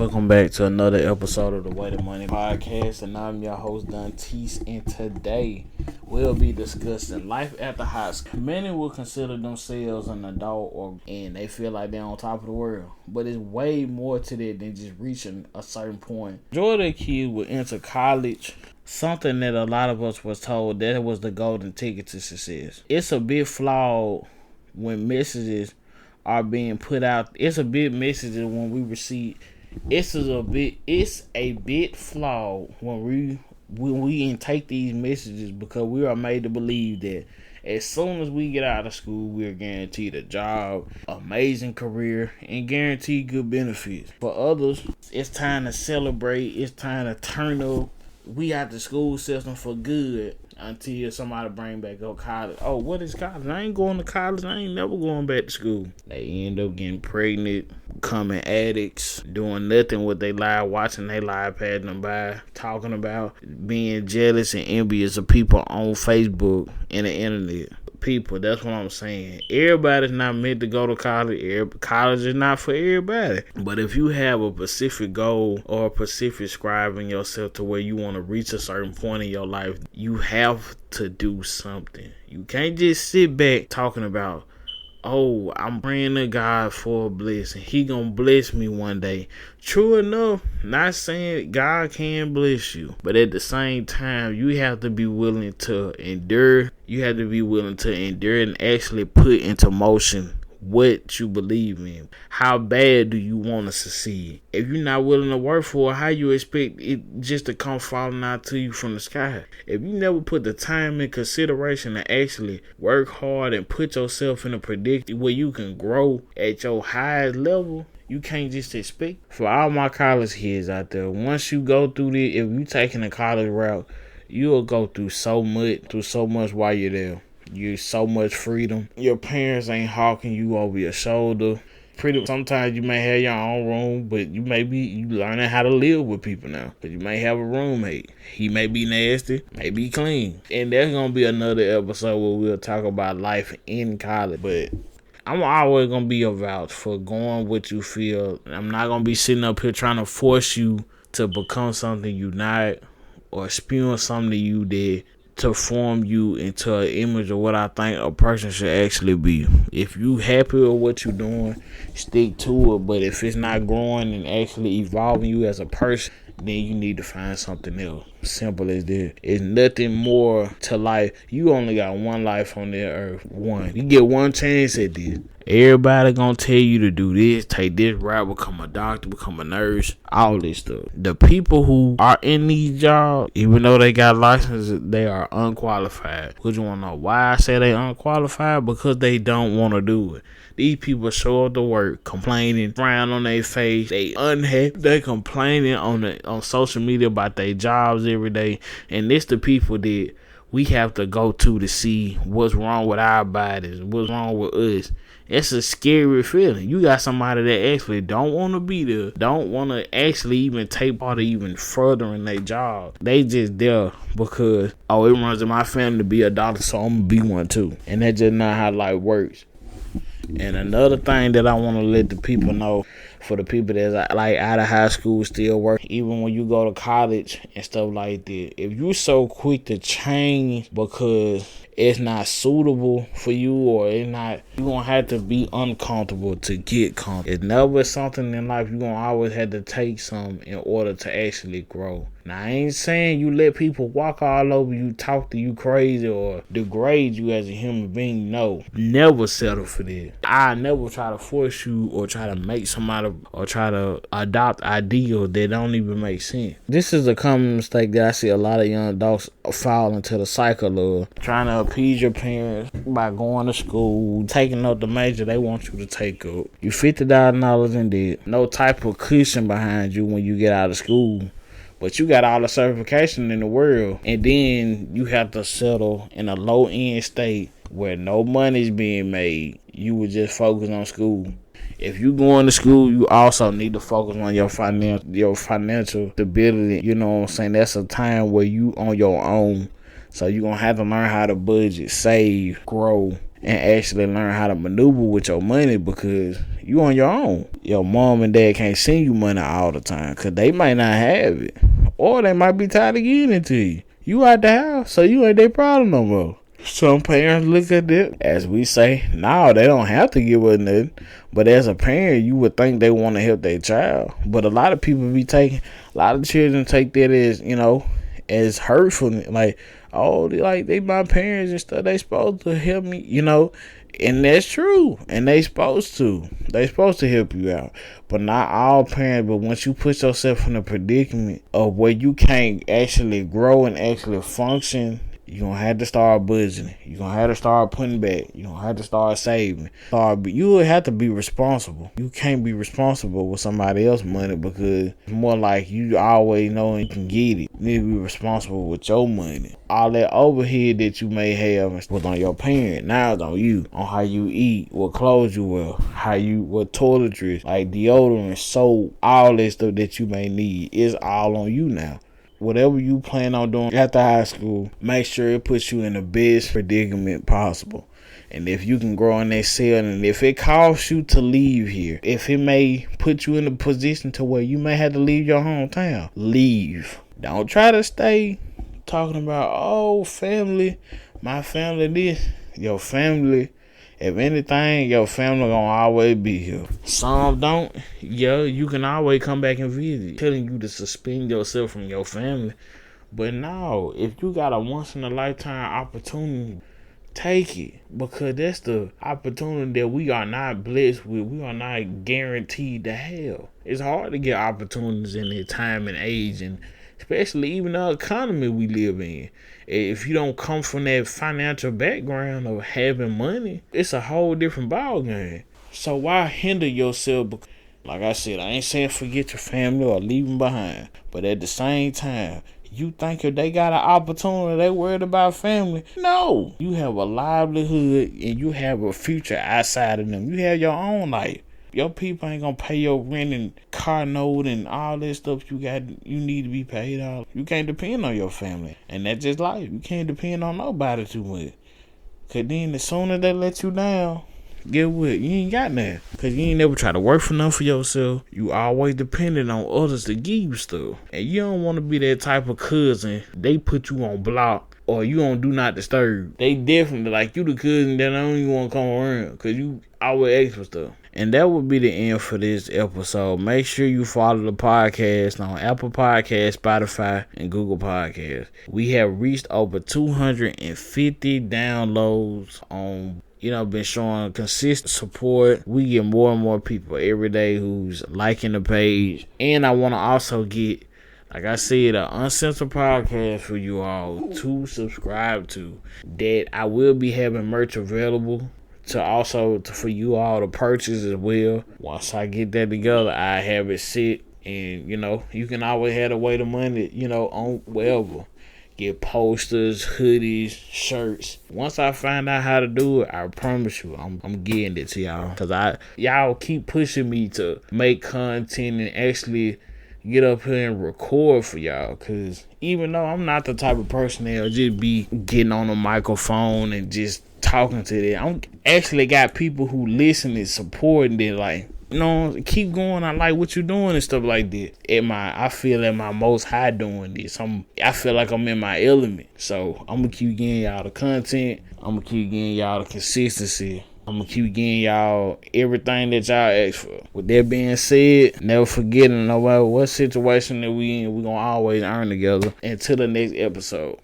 Welcome back to another episode of the Way to Money podcast, and I'm your host Dantes, and today we'll be discussing life after high school. Many will consider themselves an adult and they feel like they're on top of the world, but it's way more to that than just reaching a certain point. Majority of kids will enter college, something that a lot of us was told that was the golden ticket to success. It's a bit flawed when messages are being put out. It's a bit message when we receive. It's a bit flawed when we intake these messages, because we are made to believe that as soon as we get out of school, we are guaranteed a job, amazing career, and guaranteed good benefits. For others, it's time to celebrate. It's time to turn up. We out the school system for good until somebody bring back up college. Oh, what is college? I ain't going to college. I ain't never going back to school. They end up getting pregnant, becoming addicts, doing nothing with their life, watching their life passing them by, talking about being jealous and envious of people on Facebook and the internet. People, that's what I'm saying. Everybody's not meant to go to college. College is not for everybody. But if you have a specific goal or a specific scribe in yourself to where you want to reach a certain point in your life, you have to do something. You can't just sit back talking about, oh, I'm praying to God for a blessing. He gonna bless me one day. True enough, not saying God can bless you, but at the same time, you have to be willing to endure. You have to be willing to endure and actually put into motion what you believe in. How bad do you want to succeed? If you're not willing to work for it, how you expect it just to come falling out to you from the sky? If you never put the time and consideration to actually work hard and put yourself in a predicament where you can grow at your highest level, you can't just expect. For all my college kids out there, once you go through this, if you taking the college route, you'll go through so much while you're there. You so much freedom. Your parents ain't hawking you over your shoulder. Sometimes you may have your own room, but you learning how to live with people now. But you may have a roommate. He may be nasty, may be clean. And there's gonna be another episode where we'll talk about life in college. But I'm always gonna be a vouch for going what you feel. I'm not gonna be sitting up here trying to force you to become something you not, or spewing something you did to form you into an image of what I think a person should actually be. If you happy with what you're doing, stick to it. But if it's not growing and actually evolving you as a person, then you need to find something else. Simple as that. It's nothing more to life. You only got one life on this earth. One. You get one chance at this. Everybody gonna tell you to do this, take this route, become a doctor, become a nurse, all this stuff. The people who are in these jobs, even though they got licenses, they are unqualified. Because you wanna know why I say they unqualified? Because they don't want to do it. These people show up to work complaining, frown on their face, they unhappy, they complaining on social media about their jobs every day, and it's the people that we have to go to see what's wrong with our bodies, what's wrong with us. It's a scary feeling. You got somebody that actually don't want to be there, don't want to actually even take part of even furthering their job. They just there because, it runs in my family to be a doctor, so I'm going to be one too. And that's just not how life works. And another thing that I want to let the people know, for the people that's like out of high school still working, even when you go to college and stuff like that, if you so quick to change because it's not suitable for you, or it's not, you gonna have to be uncomfortable to get comfortable. It's never something in life you gonna always have to take some in order to actually grow. Now, I ain't saying you let people walk all over you, talk to you crazy, or degrade you as a human being. No, never settle for that. I never try to force you or try to make somebody or try to adopt ideals that don't even make sense. This is a common mistake that I see a lot of young adults fall into, the cycle of trying to appease your parents by going to school, taking up the major they want you to take up. You $50,000 in debt, no type of cushion behind you when you get out of school. But you got all the certification in the world, and then you have to settle in a low-end state where no money's being made. You would just focus on school. If you going to school, you also need to focus on your financial stability. You know what I'm saying? That's a time where you on your own. So you're going to have to learn how to budget, save, grow, and actually learn how to maneuver with your money, because you on your own. Your mom and dad can't send you money all the time because they might not have it, or they might be tired of giving it to you. You out the house, so you ain't their problem no more. Some parents look at it, as we say, no, they don't have to give us nothing. But as a parent, you would think they want to help their child. But a lot of a lot of children take that as, as hurtful. Like, oh, they my parents and stuff. They supposed to help me, And that's true. And they supposed to. They supposed to help you out. But not all parents. But once you put yourself in a predicament of where you can't actually grow and actually function, you're going to have to start budgeting. You're going to have to start putting back. You're going to have to start saving. You will have to be responsible. You can't be responsible with somebody else's money, because it's more like you always know you can get it. You need to be responsible with your money. All that overhead that you may have was on your parent. Now it's on you. On how you eat, what clothes you wear, what toiletries, like deodorant, soap, all that stuff that you may need. It's all on you now. Whatever you plan on doing after high school, make sure it puts you in the best predicament possible. And if you can grow in that cell, and if it costs you to leave here, if it may put you in a position to where you may have to leave your hometown, leave. Don't try to stay talking about, oh, family, my family this. Your family, if anything, your family gonna always be here. Some don't. Yeah, you can always come back and visit. Telling you to suspend yourself from your family. But no, if you got a once in a lifetime opportunity, take it. Because that's the opportunity that we are not blessed with. We are not guaranteed to have. It's hard to get opportunities in this time and age, and especially even the economy we live in. If you don't come from that financial background of having money, it's a whole different ballgame. So why hinder yourself? Like I said, I ain't saying forget your family or leave them behind. But at the same time, you think if they got an opportunity, they worried about family? No. You have a livelihood and you have a future outside of them. You have your own life. Your people ain't gonna pay your rent and car note and all that stuff you need to be paid off. You can't depend on your family. And that's just life. You can't depend on nobody too much. Cause then as soon as they let you down, get what? You ain't got nothing. Cause you ain't never try to work for nothing for yourself. You always dependent on others to give you stuff. And you don't want to be that type of cousin. They put you on block, or you on do not disturb. They definitely like you the cousin that don't even want to come around. Cause you always ask for stuff. And that would be the end for this episode. Make sure you follow the podcast on Apple Podcasts, Spotify, and Google Podcasts. We have reached over 250 downloads on, been showing consistent support. We get more and more people every day who's liking the page. And I want to also get, like I said, an uncensored podcast for you all to subscribe to. That I will be having merch available for you all to purchase as well. Once I get that together, I have it set, and you can always have to wait a month, on wherever. Get posters, hoodies, shirts. Once I find out how to do it, I promise you, I'm getting it to y'all. Cause y'all keep pushing me to make content and actually get up here and record for y'all. Cause even though I'm not the type of person that'll just be getting on a microphone and just talking to them, I'm actually got people who listen and support, and they're like, keep going. I like what you're doing and stuff like that. I feel at my most high doing this. I feel like I'm in my element. So I'm gonna keep getting y'all the content. I'm gonna keep getting y'all the consistency. I'm gonna keep getting y'all everything that y'all ask for. With that being said, never forgetting, no matter what situation that we in, we gonna always earn together. Until the next episode.